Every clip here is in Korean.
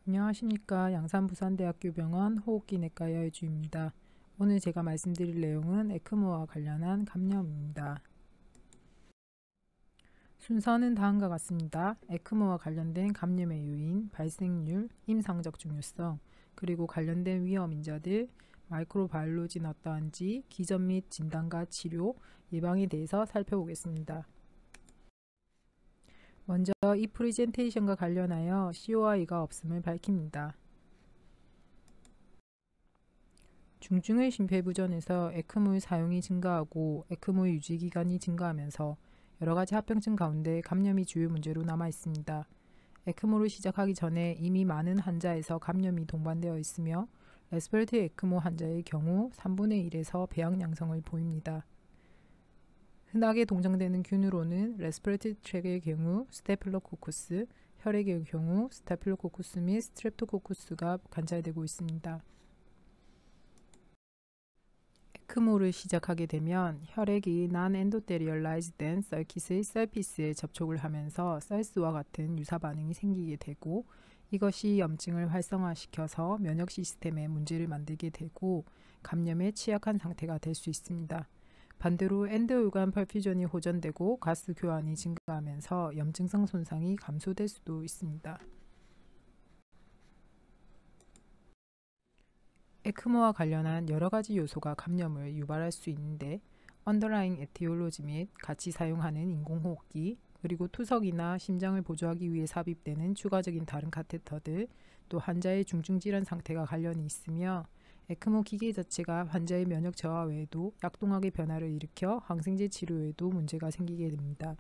안녕하십니까. 양산부산대학교 병원 호흡기내과 여혜주입니다. 오늘 제가 말씀드릴 내용은 에크모와 관련한 감염입니다. 순서는 다음과 같습니다. 에크모와 관련된 감염의 요인, 발생률, 임상적 중요성, 그리고 관련된 위험 인자들, 마이크로바이올로지는 어떠한지, 기전 및 진단과 치료, 예방에 대해서 살펴보겠습니다. 먼저 이 프레젠테이션과 관련하여 COI가 없음을 밝힙니다. 중증의 심폐부전에서 에크모의 사용이 증가하고 에크모의 유지기간이 증가하면서 여러가지 합병증 가운데 감염이 주요 문제로 남아 있습니다. 에크모를 시작하기 전에 이미 많은 환자에서 감염이 동반되어 있으며 레스피레이터리 에크모 환자의 경우 3분의 1에서 배양 양성을 보입니다. 흔하게 동정되는 균으로는 레스피레이터리 트랙의 경우 스테필로코쿠스, 혈액의 경우 스타필로코쿠스 및 스트랩토코쿠스가 관찰되고 있습니다. 에크모를 시작하게 되면 혈액이 non-endothelialized 서킷의 서피스에 접촉을 하면서 셀스와 같은 유사 반응이 생기게 되고 이것이 염증을 활성화시켜서 면역 시스템에 문제를 만들게 되고 감염에 취약한 상태가 될 수 있습니다. 반대로 엔도오간 퍼퓨전이 호전되고 가스 교환이 증가하면서 염증성 손상이 감소될 수도 있습니다. 에크모와 관련한 여러가지 요소가 감염을 유발할 수 있는데 언더라잉 에티올로지 및 같이 사용하는 인공호흡기, 그리고 투석이나 심장을 보조하기 위해 삽입되는 추가적인 다른 카테터들, 또 환자의 중증질환 상태가 관련이 있으며 에크모 기계 자체가 환자의 면역 저하 외에도 약동학의 변화를 일으켜 항생제 치료에도 문제가 생기게 됩니다.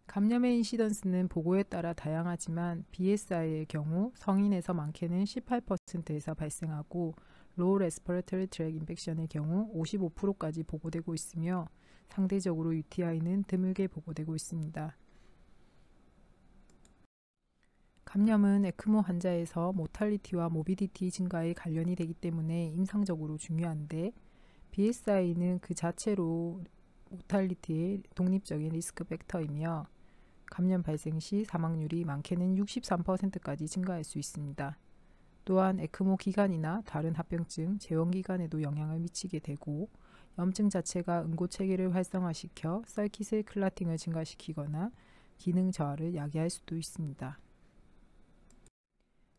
감염의 인시던스는 보고에 따라 다양하지만 BSI의 경우 성인에서 많게는 18%에서 발생하고 로우 레스피레이터리 트랙 인펙션의 경우 55%까지 보고되고 있으며 상대적으로 UTI는 드물게 보고되고 있습니다. 감염은 에크모 환자에서 모탈리티와 모비디티 증가에 관련이 되기 때문에 임상적으로 중요한데 BSI는 그 자체로 모탈리티의 독립적인 리스크 팩터이며 감염 발생 시 사망률이 많게는 63%까지 증가할 수 있습니다. 또한 에크모 기간이나 다른 합병증, 재원기간에도 영향을 미치게 되고 염증 자체가 응고체계를 활성화시켜 서킷의 클라팅을 증가시키거나 기능 저하를 야기할 수도 있습니다.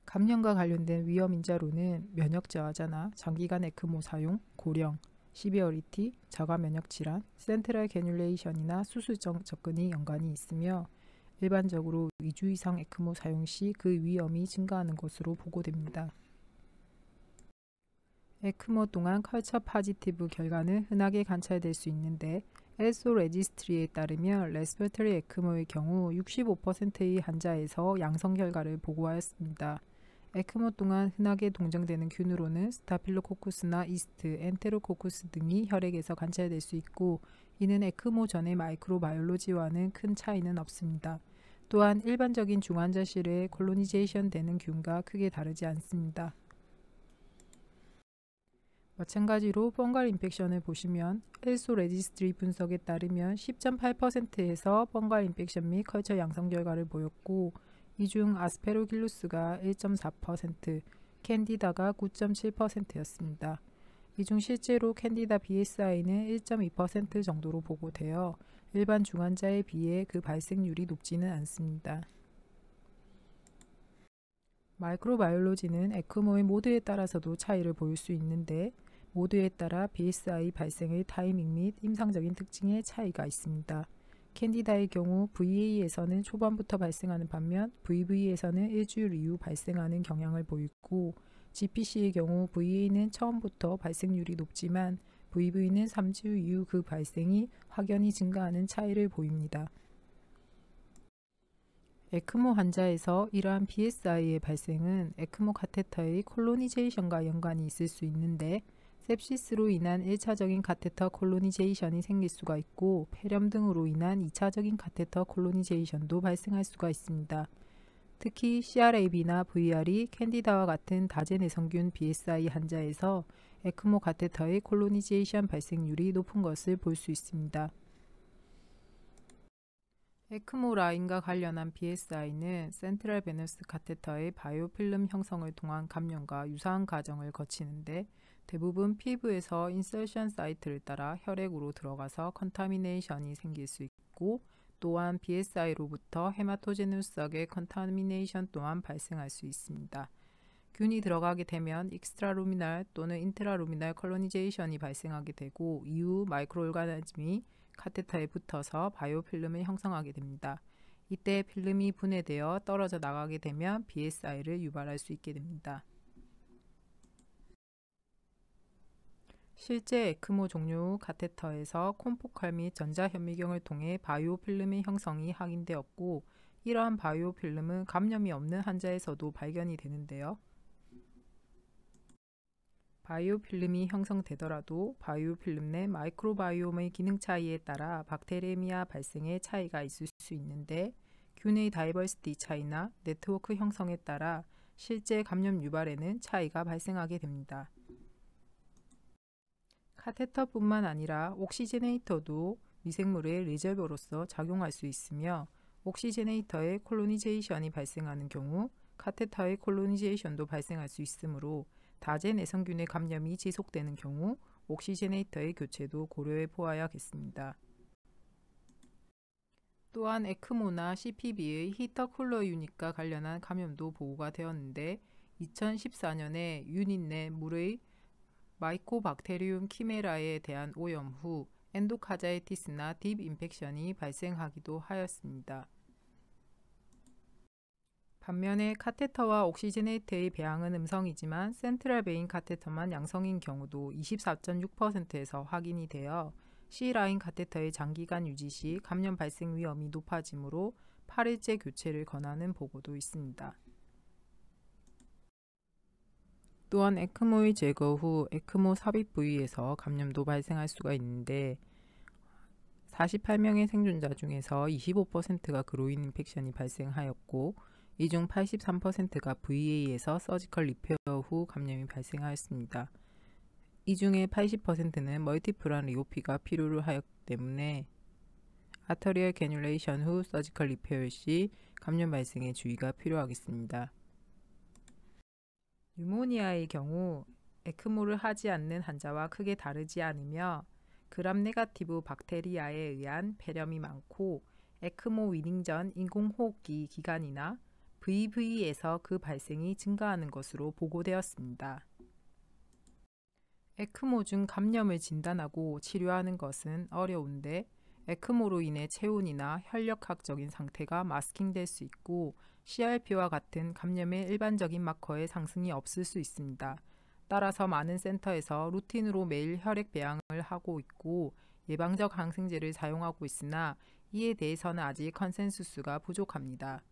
감염과 관련된 위험 인자로는 면역 저하자나 장기간 에크모 사용, 고령, 시비어리티, 저가 면역 질환, 센트럴 캐뉼레이션이나 수술적 접근이 연관이 있으며 일반적으로 2주 이상 에크모 사용 시 그 위험이 증가하는 것으로 보고됩니다. 에크모 동안 컬처 파지티브 결과는 흔하게 관찰될 수 있는데 엘소 레지스트리에 따르면 레스피레이터리 에크모의 경우 65%의 환자에서 양성 결과를 보고하였습니다. 에크모 동안 흔하게 동정되는 균으로는 스타필로코쿠스나 이스트, 엔테로코쿠스 등이 혈액에서 관찰될 수 있고 이는 에크모 전의 마이크로바이올로지와는 큰 차이는 없습니다. 또한 일반적인 중환자실에 콜로니제이션 되는 균과 크게 다르지 않습니다. 마찬가지로 펑갈 인펙션을 보시면 엘소 레지스트리 분석에 따르면 10.8%에서 펑갈 인펙션 및 컬처 양성 결과를 보였고 이 중 아스페로길루스가 1.4%, 캔디다가 9.7%였습니다. 이 중 실제로 캔디다 BSI는 1.2% 정도로 보고되어 일반 중환자에 비해 그 발생률이 높지는 않습니다. 마이크로바이올로지는 에크모의 모드에 따라서도 차이를 보일 수 있는데 모드에 따라 BSI 발생의 타이밍 및 임상적인 특징에 차이가 있습니다. 캔디다의 경우 VA에서는 초반부터 발생하는 반면 VV에서는 일주일 이후 발생하는 경향을 보이고 GPC의 경우 VA는 처음부터 발생률이 높지만 VV는 3주 이후 그 발생이 확연히 증가하는 차이를 보입니다. 에크모 환자에서 이러한 BSI의 발생은 에크모 카테터의 콜로니제이션과 연관이 있을 수 있는데 셉시스로 인한 1차적인 카테터 콜로니제이션이 생길 수가 있고 폐렴 등으로 인한 2차적인 카테터 콜로니제이션도 발생할 수가 있습니다. 특히 CRAB나 VR이 캔디다와 같은 다제내성균 BSI 환자에서 에크모 카테터의 콜로니제이션 발생률이 높은 것을 볼 수 있습니다. 에크모 라인과 관련한 BSI는 센트럴 베너스 카테터의 바이오필름 형성을 통한 감염과 유사한 과정을 거치는데 대부분 피부에서 인설션 사이트를 따라 혈액으로 들어가서 컨타미네이션이 생길 수 있고 또한 BSI로부터 헤마토제누스하게 컨타미네이션 또한 발생할 수 있습니다. 균이 들어가게 되면 익스트라루미날 또는 인트라루미날 컬로니제이션이 발생하게 되고 이후 마이크로오르가니즘이 카테터에 붙어서 바이오필름을 형성하게 됩니다. 이때 필름이 분해되어 떨어져 나가게 되면 BSI를 유발할 수 있게 됩니다. 실제 에크모 종류 카테터에서 콤포칼 및 전자현미경을 통해 바이오필름의 형성이 확인되었고 이러한 바이오필름은 감염이 없는 환자에서도 발견이 되는데요. 바이오필름이 형성되더라도 바이오필름 내 마이크로바이옴의 기능 차이에 따라 박테리미아 발생에 차이가 있을 수 있는데 균의 다이버시티 차이나 네트워크 형성에 따라 실제 감염 유발에는 차이가 발생하게 됩니다. 카테터뿐만 아니라 옥시제네이터도 미생물의 리저버로서 작용할 수 있으며 옥시제네이터의 콜로니제이션이 발생하는 경우 카테터의 콜로니제이션도 발생할 수 있으므로 다제 내성균의 감염이 지속되는 경우 옥시제네이터의 교체도 고려해 보아야겠습니다. 또한 에크모나 CPB의 히터 쿨러 유닛과 관련한 감염도 보고가 되었는데 2014년에 유닛 내 물의 마이코박테리움 키메라에 대한 오염 후 엔도카자이티스나 딥 인펙션이 발생하기도 하였습니다. 반면에 카테터와 옥시제네이트의 배양은 음성이지만 센트럴 베인 카테터만 양성인 경우도 24.6%에서 확인이 되어 C라인 카테터의 장기간 유지 시 감염 발생 위험이 높아지므로 8일째 교체를 권하는 보고도 있습니다. 또한 에크모의 제거 후 에크모 삽입 부위에서 감염도 발생할 수가 있는데 48명의 생존자 중에서 25%가 그로인 인펙션이 발생하였고 이 중 83%가 VA에서 서지컬 리페어 후 감염이 발생하였습니다. 이 중에 80%는 멀티플한 리오피가 필요로 하였기 때문에 아터리얼 캐뉼레이션 후 서지컬 리페어 시 감염 발생에 주의가 필요하겠습니다. 뉴모니아의 경우 에크모를 하지 않는 환자와 크게 다르지 않으며 그람 네가티브 박테리아에 의한 폐렴이 많고 에크모 위닝 전 인공호흡기 기간이나 VV에서 그 발생이 증가하는 것으로 보고되었습니다. 에크모 중 감염을 진단하고 치료하는 것은 어려운데 에크모로 인해 체온이나 혈력학적인 상태가 마스킹될 수 있고 CRP와 같은 감염의 일반적인 마커의 상승이 없을 수 있습니다. 따라서 많은 센터에서 루틴으로 매일 혈액 배양을 하고 있고 예방적 항생제를 사용하고 있으나 이에 대해서는 아직 컨센수스가 부족합니다.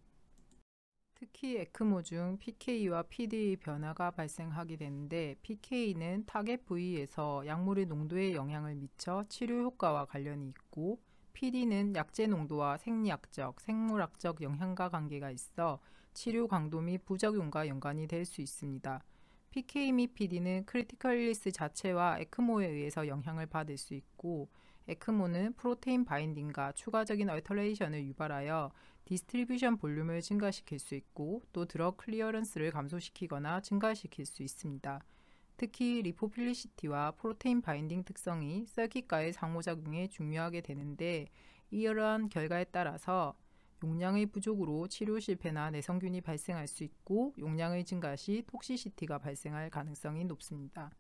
특히 에크모 중 PK와 PD의 변화가 발생하게 되는데 PK는 타겟 부위에서 약물의 농도에 영향을 미쳐 치료 효과와 관련이 있고 PD는 약제 농도와 생리학적, 생물학적 영향과 관계가 있어 치료 강도 및 부작용과 연관이 될 수 있습니다. PK 및 PD는 크리티컬 일리스 자체와 에크모에 의해서 영향을 받을 수 있고 에크모는 프로테인 바인딩과 추가적인 얼터레이션을 유발하여 디스트리뷰션 볼륨을 증가시킬 수 있고 또 드럭 클리어런스를 감소시키거나 증가시킬 수 있습니다. 특히 리포필리시티와 프로테인 바인딩 특성이 서킷과의 상호작용에 중요하게 되는데 이러한 결과에 따라서 용량의 부족으로 치료 실패나 내성균이 발생할 수 있고 용량의 증가 시 톡시시티가 발생할 가능성이 높습니다.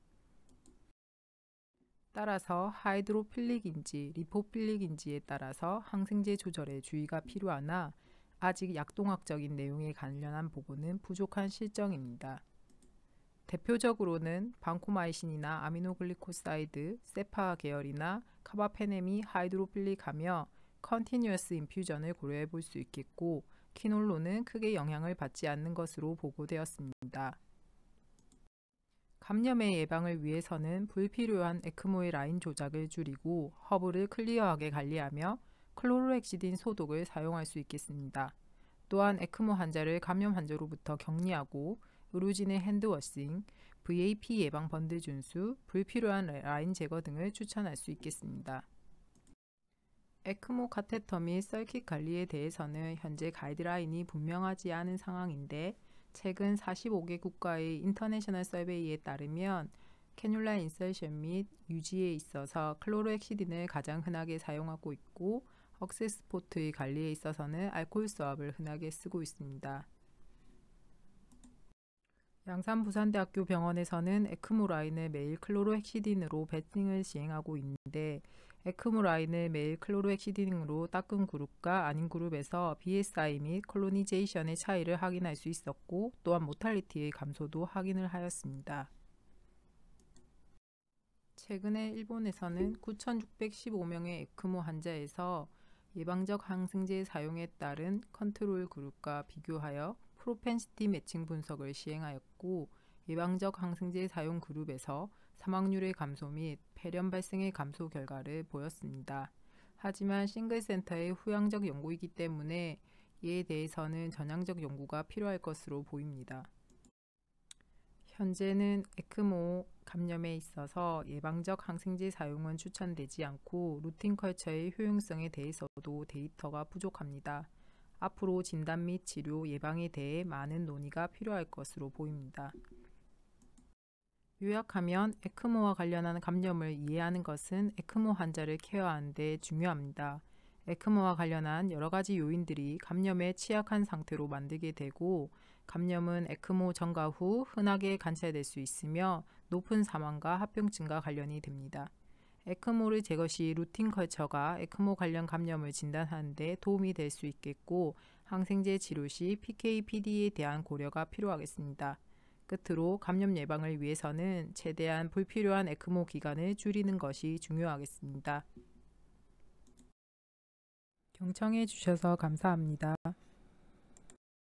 따라서 하이드로필릭인지 리포필릭인지에 따라서 항생제 조절에 주의가 필요하나 아직 약동학적인 내용에 관련한 보고는 부족한 실정입니다. 대표적으로는 방코마이신이나 아미노글리코사이드, 세파 계열이나 카바페넴이 하이드로필릭하며 컨티뉴어스 인퓨전을 고려해 볼 수 있겠고 키놀로는 크게 영향을 받지 않는 것으로 보고되었습니다. 감염의 예방을 위해서는 불필요한 에크모의 라인 조작을 줄이고 허브를 클리어하게 관리하며 클로로헥시딘 소독을 사용할 수 있겠습니다. 또한 에크모 환자를 감염 환자로부터 격리하고 의료진의 핸드워싱, VAP 예방 번들 준수, 불필요한 라인 제거 등을 추천할 수 있겠습니다. 에크모 카테터 및 서킷 관리에 대해서는 현재 가이드라인이 분명하지 않은 상황인데 최근 45개 국가의 인터내셔널 서베이에 따르면 캐뉼라 인설션 및 유지에 있어서 클로로헥시딘을 가장 흔하게 사용하고 있고 억세스 포트의 관리에 있어서는 알코올 수압을 흔하게 쓰고 있습니다. 양산부산대학교 병원에서는 에크모 라인을 매일 클로로헥시딘으로 베팅을 시행하고 있는데 에크모 라인을 매일 클로로헥시딘으로 닦은 그룹과 아닌 그룹에서 BSI 및 콜로니제이션의 차이를 확인할 수 있었고 또한 모탈리티의 감소도 확인을 하였습니다. 최근에 일본에서는 9,615명의 에크모 환자에서 예방적 항생제 사용에 따른 컨트롤 그룹과 비교하여 프로펜시티 매칭 분석을 시행하였고 예방적 항생제 사용 그룹에서 사망률의 감소 및 폐렴 발생의 감소 결과를 보였습니다. 하지만 싱글센터의 후양적 연구이기 때문에 이에 대해서는 전향적 연구가 필요할 것으로 보입니다. 현재는 에크모 감염에 있어서 예방적 항생제 사용은 추천되지 않고 루틴 컬처의 효용성에 대해서도 데이터가 부족합니다. 앞으로 진단 및 치료, 예방에 대해 많은 논의가 필요할 것으로 보입니다. 요약하면 에크모와 관련한 감염을 이해하는 것은 에크모 환자를 케어하는 데 중요합니다. 에크모와 관련한 여러 가지 요인들이 감염에 취약한 상태로 만들게 되고 감염은 에크모 전과 후 흔하게 관찰될 수 있으며 높은 사망과 합병증과 관련이 됩니다. 에크모를 제거 시 루틴 컬처가 에크모 관련 감염을 진단하는 데 도움이 될 수 있겠고 항생제 치료 시 PK/PD에 대한 고려가 필요하겠습니다. 끝으로 감염 예방을 위해서는 최대한 불필요한 에크모 기간을 줄이는 것이 중요하겠습니다. 경청해 주셔서 감사합니다.